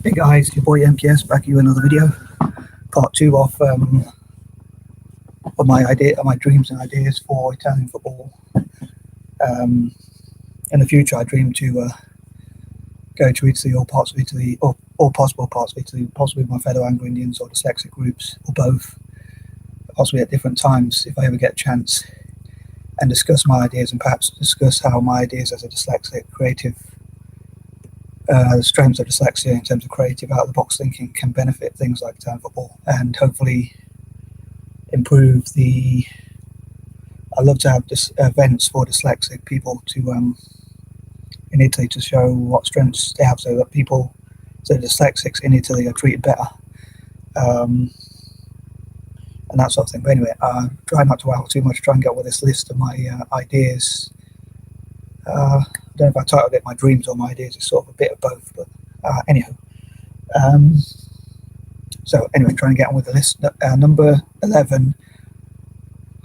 Hey guys, your boy M.K.S back with another video, part two of my dreams and ideas for Italian football. In the future, I dream to go to Italy, or parts of Italy, or possible parts of Italy, possibly with my fellow Anglo-Indians or dyslexic groups, or both, possibly at different times if I ever get a chance, and discuss my ideas and perhaps discuss how my ideas as a dyslexic creative, the strengths of dyslexia in terms of creative out-of-the-box thinking can benefit things like Italian football, and hopefully improve the. I love to have events for dyslexic people to in Italy to show what strengths they have, so that dyslexics in Italy are treated better, and that sort of thing. But anyway, try not to wow too much. Try and get with this list of my ideas. I don't know if I titled it my dreams or my ideas. It's sort of a bit of both, but anyhow. So anyway, trying to get on with the list. Number 11.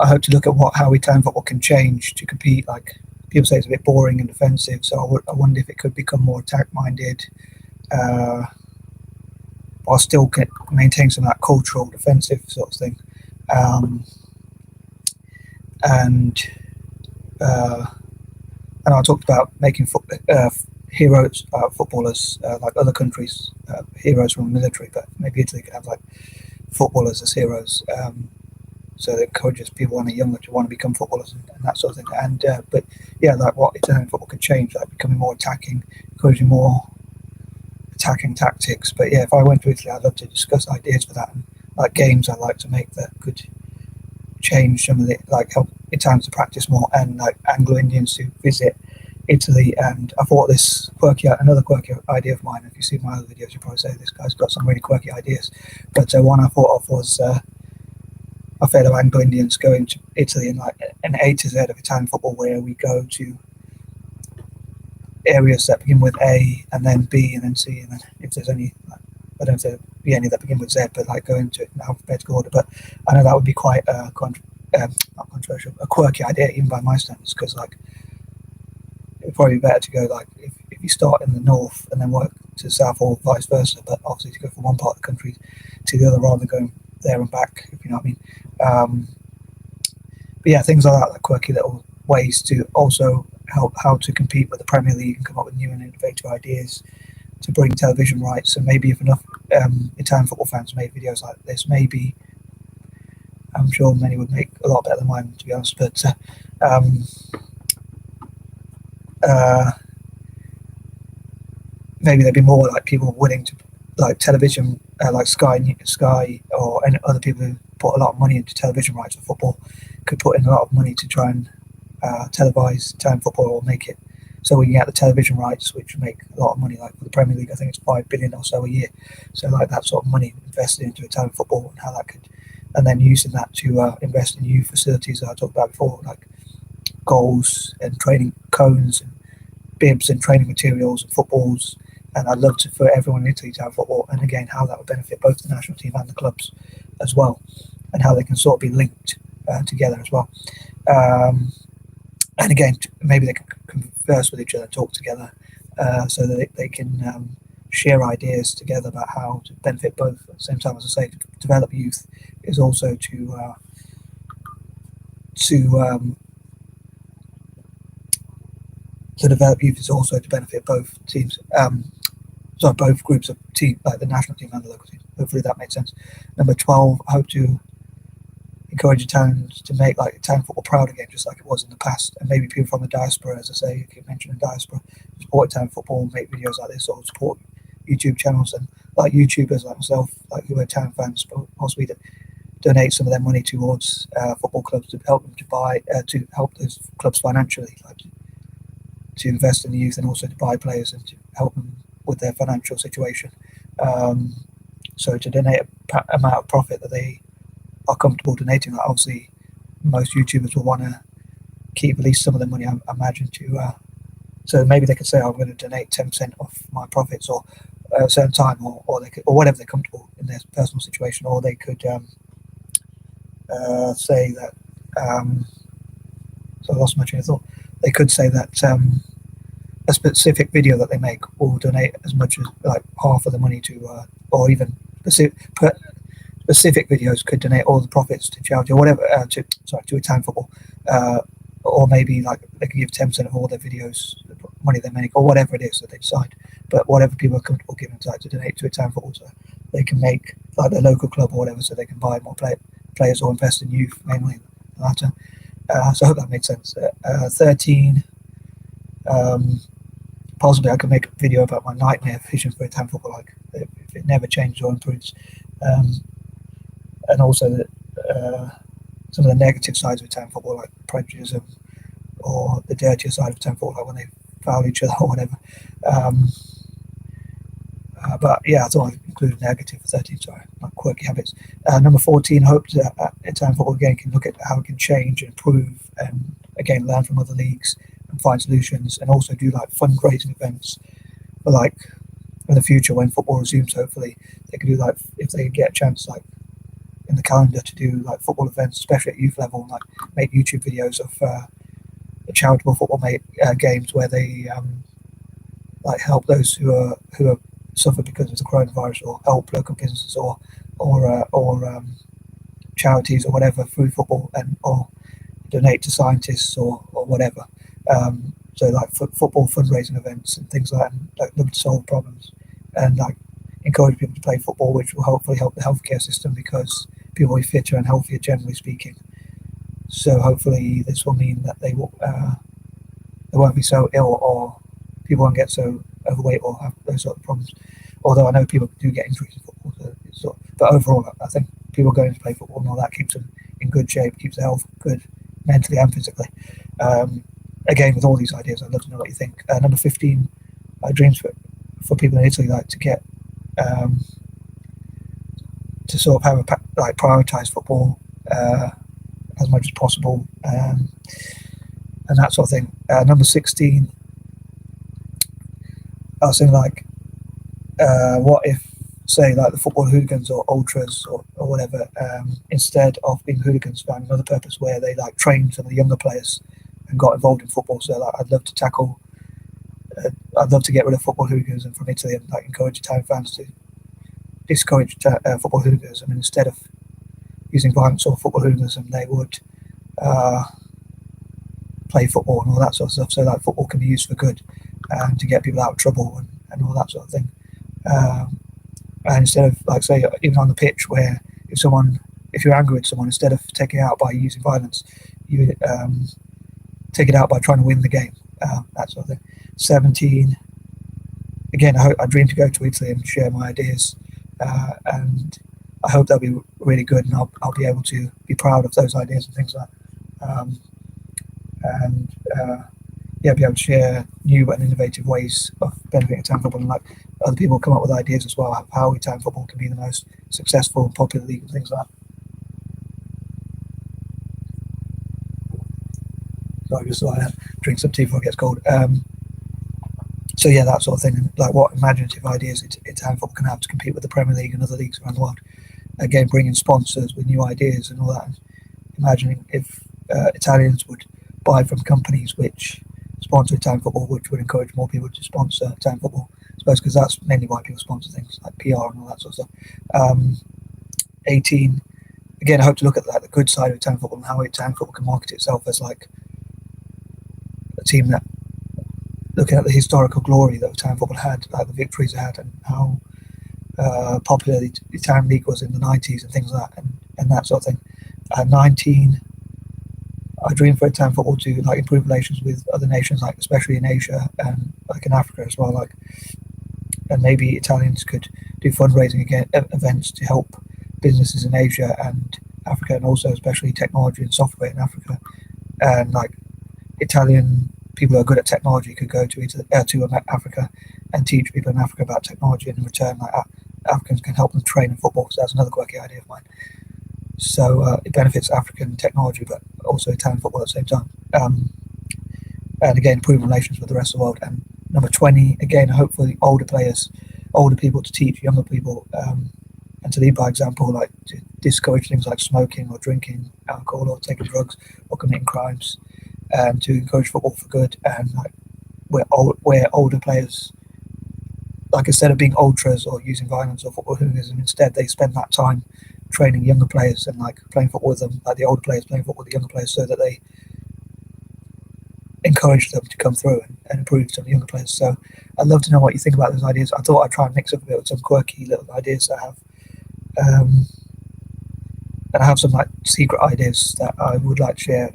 I hope to look at how Italian football can change to compete. Like people say, it's a bit boring and defensive. So I wonder if it could become more attack-minded, while still maintain some of that cultural defensive sort of thing. And I talked about making heroes, footballers, like other countries, heroes from the military, but maybe Italy could have like footballers as heroes, so that encourages people when they're younger to want to become footballers and that sort of thing. And but yeah, like what Italian football could change, like becoming more attacking, encouraging more attacking tactics. But yeah, if I went to Italy, I'd love to discuss ideas for that, and like games I'd like to make that could change some of the, like help Italians to practice more, and like Anglo-Indians to visit Italy. And I thought another quirky idea of mine. If you see my other videos, you probably say this guy's got some really quirky ideas. But one I thought of was my fellow Anglo-Indians going to Italy and like an A to Z of Italian football, where we go to areas that begin with A and then B and then C, and then if there's any, like, I don't know if there'll be any that begin with Z, but like go into it in alphabetical order. But I know that would be quite not controversial, a quirky idea even by my standards, because like it'd probably be better to go like if you start in the north and then work to the south, or vice versa. But obviously to go from one part of the country to the other rather than going there and back, if you know what I mean. But yeah, things like that, like quirky little ways to also help how to compete with the Premier League and come up with new and innovative ideas to bring television rights. And maybe if enough Italian football fans made videos like this, maybe I'm sure many would make a lot better than mine, to be honest. But maybe there'd be more like people willing to, like television, like Sky, or any other people who put a lot of money into television rights for football could put in a lot of money to try and televise Italian football, or make it so we can get the television rights, which make a lot of money. Like for the Premier League, I think it's 5 billion or so a year. So like that sort of money invested into Italian football, and how that could, and then using that to invest in new facilities that I talked about before, like goals and training cones and bibs and training materials and footballs. And I'd love for everyone in Italy to have football, and again how that would benefit both the national team and the clubs as well, and how they can sort of be linked together as well. And again, maybe they can converse with each other, talk together, so that they can share ideas together about how to benefit both. At the same time, as I say, to develop youth is also to develop youth is also to benefit both teams. So both groups of team, like the national team and the local team. Hopefully that made sense. Number 12, I hope to encourage Italians to make like Italian football proud again, just like it was in the past. And maybe people from the diaspora, as I say, you keep mentioning diaspora, support Italian football, make videos like this, or support YouTube channels, and like YouTubers like myself, like who are Italian fans, but possibly to donate some of their money towards football clubs to help them to help those clubs financially, like to invest in the youth, and also to buy players and to help them with their financial situation. So to donate a amount of profit that they are comfortable donating. Like obviously, most YouTubers will want to keep at least some of their money, I imagine, to. So maybe they could say, "I'm going to donate 10% of my profits," or at a certain time, or they could, or whatever they're comfortable in their personal situation, or they could say that. So I lost my train of thought. They could say that a specific video that they make will donate as much as like half of the money to, or even specific videos could donate all the profits to charity or whatever, to a town football, or maybe like they could give 10% of all their videos, the money they make, or whatever it is that they decide. But whatever people are comfortable giving to donate to a town football, so they can make like their local club or whatever, so they can buy more players or invest in youth, mainly the latter. So I hope that made sense. 13. Possibly I could make a video about my nightmare vision for a town football, like if it never changes or improves, and also some of the negative sides of town football, like prejudice or the dirtier side of town football, like when they foul each other or whatever. But yeah, I thought I'd include negative for 13, sorry, not quirky habits. Number 14, I hope that town football again can look at how it can change and improve, and again learn from other leagues and find solutions, and also do like fundraising events for like in the future when football resumes. Hopefully they can do like, if they get a chance like in the calendar to do like football events, especially at youth level, like make YouTube videos of charitable football games where they like help those who are suffer because of the coronavirus, or help local businesses or charities or whatever through football, and or donate to scientists or whatever. So like football fundraising events and things like that, and like look to solve problems and like encourage people to play football, which will hopefully help the healthcare system because people will be fitter and healthier generally speaking. So hopefully this will mean that they won't be so ill, or people won't get so overweight or have those sort of problems. Although I know people do get injuries in football, but overall I think people going to play football and all that keeps them in good shape, keeps their health good mentally and physically. Again, with all these ideas, I'd love to know what you think. Number 15, dreams for people in Italy, like to get to sort of have like prioritize football as much as possible, and that sort of thing. Number 16, I was saying like, what if, say, like the football hooligans or ultras or whatever, instead of being hooligans, found another purpose where they like trained some of the younger players and got involved in football. So like, I'd love to get rid of football hooliganism from Italy and like encourage Italian fans to discourage football hooliganism. And instead of using violence or football hooliganism, they would play football and all that sort of stuff. So like football can be used for good, to get people out of trouble and all that sort of thing. And instead of like, say, even on the pitch, where if you're angry with someone, instead of taking it out by using violence, you take it out by trying to win the game, that sort of thing. 17, again, I dream to go to Italy and share my ideas, and I hope they'll be really good, and I'll be able to be proud of those ideas and things like that. Be able to share new and innovative ways of benefiting Italian football, and like other people come up with ideas as well of how Italian football can be the most successful and popular league and things like that. Sorry, just so I drink some tea before it gets cold. So yeah, that sort of thing, and like what imaginative ideas Italian football can have to compete with the Premier League and other leagues around the world. Again, bringing sponsors with new ideas and all that. And imagining if Italians would buy from companies which sponsor Italian football, which would encourage more people to sponsor Italian football. I suppose because that's mainly why people sponsor things like PR and all that sort of stuff. 18, again, I hope to look at like the good side of Italian football and how Italian football can market itself as like a team that, looking at the historical glory that Italian football had, like the victories it had, and how popular the Italian league was in the 90s and things like that, and that sort of thing. 19, I dream for Italian football to like improve relations with other nations, like especially in Asia and like in Africa as well. Like, and maybe Italians could do fundraising events to help businesses in Asia and Africa, and also especially technology and software in Africa. And like Italian people who are good at technology could go to Africa and teach people in Africa about technology, and in return, like Africans can help them train in football. So that's another quirky idea of mine. So it benefits African technology, but also Italian football at the same time. And again, improving relations with the rest of the world. And number 20, again, hopefully older people to teach younger people, and to lead by example, like to discourage things like smoking or drinking alcohol or taking drugs or committing crimes, and to encourage football for good, and like where older players, like instead of being ultras or using violence or football hooliganism, instead they spend that time training younger players and like playing football with them, like the older players playing football with the younger players, so that they encourage them to come through and improve some younger players. So I'd love to know what you think about those ideas. I thought I'd try and mix up a bit with some quirky little ideas that I have. And I have some like secret ideas that I would like to share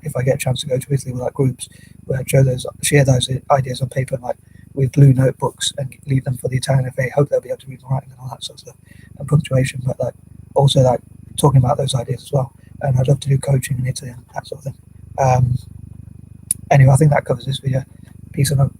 if I get a chance to go to Italy with like groups, where I share those ideas on paper, like with blue notebooks, and leave them for the Italian FA. Hope they'll be able to read my writing and all that sort of stuff, and punctuation, but like also like talking about those ideas as well. And I'd love to do coaching in Italy and that sort of thing. Anyway, I think that covers this video. Peace and love.